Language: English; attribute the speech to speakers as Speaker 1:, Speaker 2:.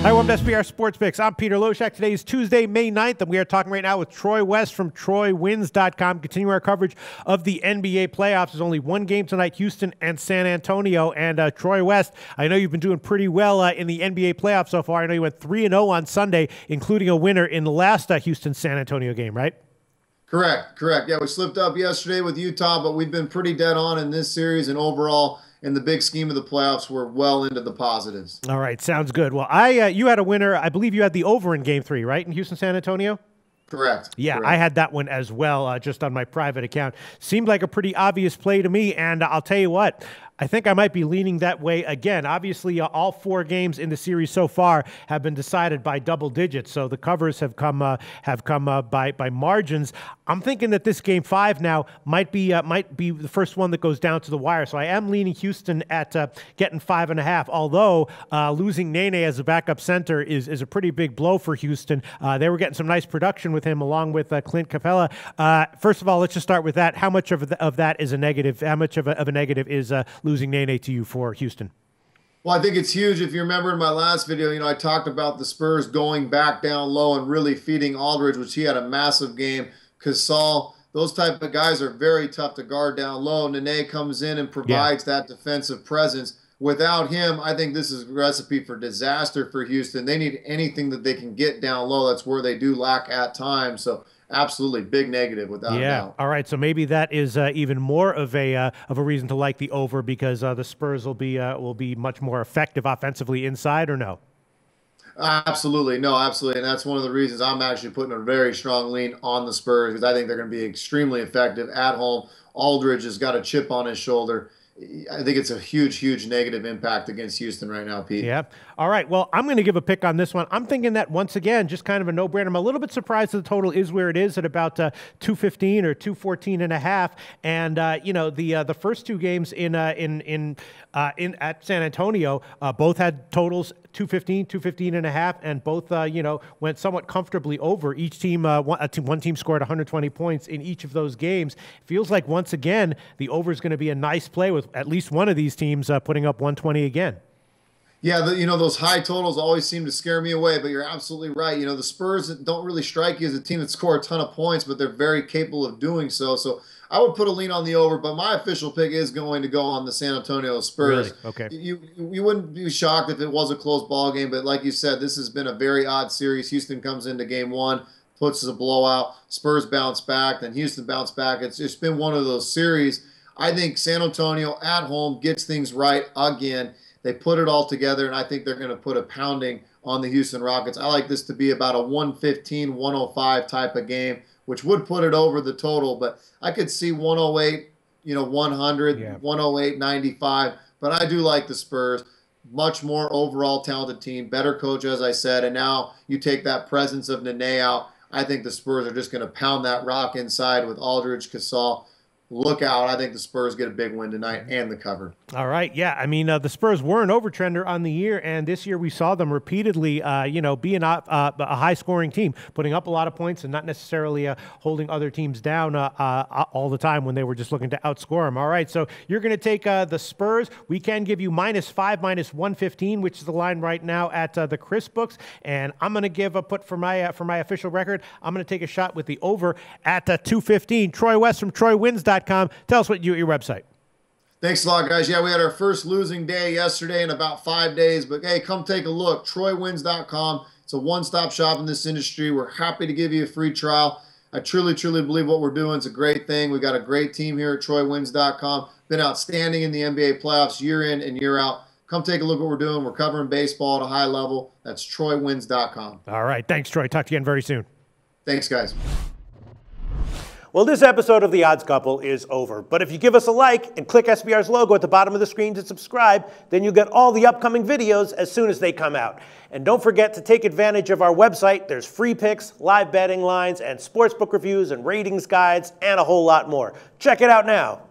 Speaker 1: Hi, welcome to SBR Sports Picks. I'm Peter Loshak. Today is Tuesday, May 9th, and we are talking right now with Troy West from TroyWins.com. Continuing our coverage of the NBA playoffs. There's only one game tonight, Houston and San Antonio. And Troy West, I know you've been doing pretty well in the NBA playoffs so far. I know you went 3-0 on Sunday, including a winner in the last Houston-San Antonio game, right?
Speaker 2: Correct. Yeah, we slipped up yesterday with Utah, but we've been pretty dead on in this series, and overall, in the big scheme of the playoffs, we're well into the positives.
Speaker 1: All right, sounds good. Well, you had a winner. I believe you had the over in Game 3, right, in Houston-San Antonio?
Speaker 2: Correct.
Speaker 1: Yeah,
Speaker 2: Correct.
Speaker 1: I had that one as well, just on my private account. Seemed like a pretty obvious play to me, and I'll tell you what, I think I might be leaning that way again. Obviously, all four games in the series so far have been decided by double digits, so the covers have come by margins. I'm thinking that this Game 5 now might be the first one that goes down to the wire. So I am leaning Houston at getting 5.5. Although losing Nene as a backup center is a pretty big blow for Houston. They were getting some nice production with him along with Clint Capella. First of all, let's just start with that. How much of that is a negative? How much of a negative is losing Nene to you for Houston?
Speaker 2: Well, I think it's huge. If you remember in my last video, I talked about the Spurs going back down low and really feeding Aldridge, which he had a massive game. Gasol, those type of guys are very tough to guard down low. Nene comes in and provides that defensive presence. Without him, I think this is a recipe for disaster for Houston. They need anything that they can get down low. That's where they do lack at times. So absolutely big negative without a doubt.
Speaker 1: All right. So maybe that is even more of a reason to like the over, because the Spurs will be much more effective offensively inside, or no?
Speaker 2: Absolutely. No, absolutely. And that's one of the reasons I'm actually putting a very strong lean on the Spurs, because I think they're going to be extremely effective at home. Aldridge has got a chip on his shoulder. I think it's a huge negative impact against Houston right now, Pete.
Speaker 1: Yeah. All right. Well, I'm going to give a pick on this one. I'm thinking that, once again, just kind of a no-brainer. I'm a little bit surprised that the total is where it is at about 215 or 214.5. And the first two games in at San Antonio both had totals 215, 215.5, and both went somewhat comfortably over. Each team, one team scored 120 points in each of those games. Feels like, once again, the over is going to be a nice play, with at least one of these teams putting up 120 again.
Speaker 2: Yeah, those high totals always seem to scare me away, but you're absolutely right. The Spurs don't really strike you as a team that score a ton of points, but they're very capable of doing so. So I would put a lean on the over, but my official pick is going to go on the San Antonio Spurs.
Speaker 1: Really? Okay.
Speaker 2: You wouldn't be shocked if it was a close ball game, but like you said, this has been a very odd series. Houston comes into Game 1, puts a blowout. Spurs bounce back, then Houston bounce back. It's just been one of those series. I think San Antonio at home gets things right again. They put it all together, and I think they're going to put a pounding on the Houston Rockets. I like this to be about a 115, 105 type of game, which would put it over the total. But I could see 108, 100, 108, 95. But I do like the Spurs. Much more overall talented team, better coach, as I said. And now you take that presence of Nene out. I think the Spurs are just going to pound that rock inside with Aldridge, Gasol. Look out. I think the Spurs get a big win tonight and the cover.
Speaker 1: All right. Yeah. I mean, the Spurs were an overtrender on the year, and this year we saw them repeatedly, being a high-scoring team, putting up a lot of points and not necessarily holding other teams down all the time when they were just looking to outscore them. All right. So you're going to take the Spurs. We can give you -5, -115, which is the line right now at the Chris books. And I'm going to give a put for my official record. I'm going to take a shot with the over at 215. Troy West from TroyWins.com. Tell us what your website.
Speaker 2: Thanks a lot, guys. Yeah, we had our first losing day yesterday in about 5 days, but hey, come take a look. TroyWins.com. It's a one-stop shop in this industry. We're happy to give you a free trial. I truly believe what we're doing is a great thing. We've got a great team here at TroyWins.com. Been outstanding in the NBA playoffs year in and year out. Come take a look at what we're doing. We're covering baseball at a high level. That's TroyWins.com.
Speaker 1: All right. Thanks, Troy. Talk to you again very soon.
Speaker 2: Thanks, guys.
Speaker 1: Well, this episode of The Odds Couple is over. But if you give us a like and click SBR's logo at the bottom of the screen to subscribe, then you'll get all the upcoming videos as soon as they come out. And don't forget to take advantage of our website. There's free picks, live betting lines, and sportsbook reviews and ratings guides, and a whole lot more. Check it out now.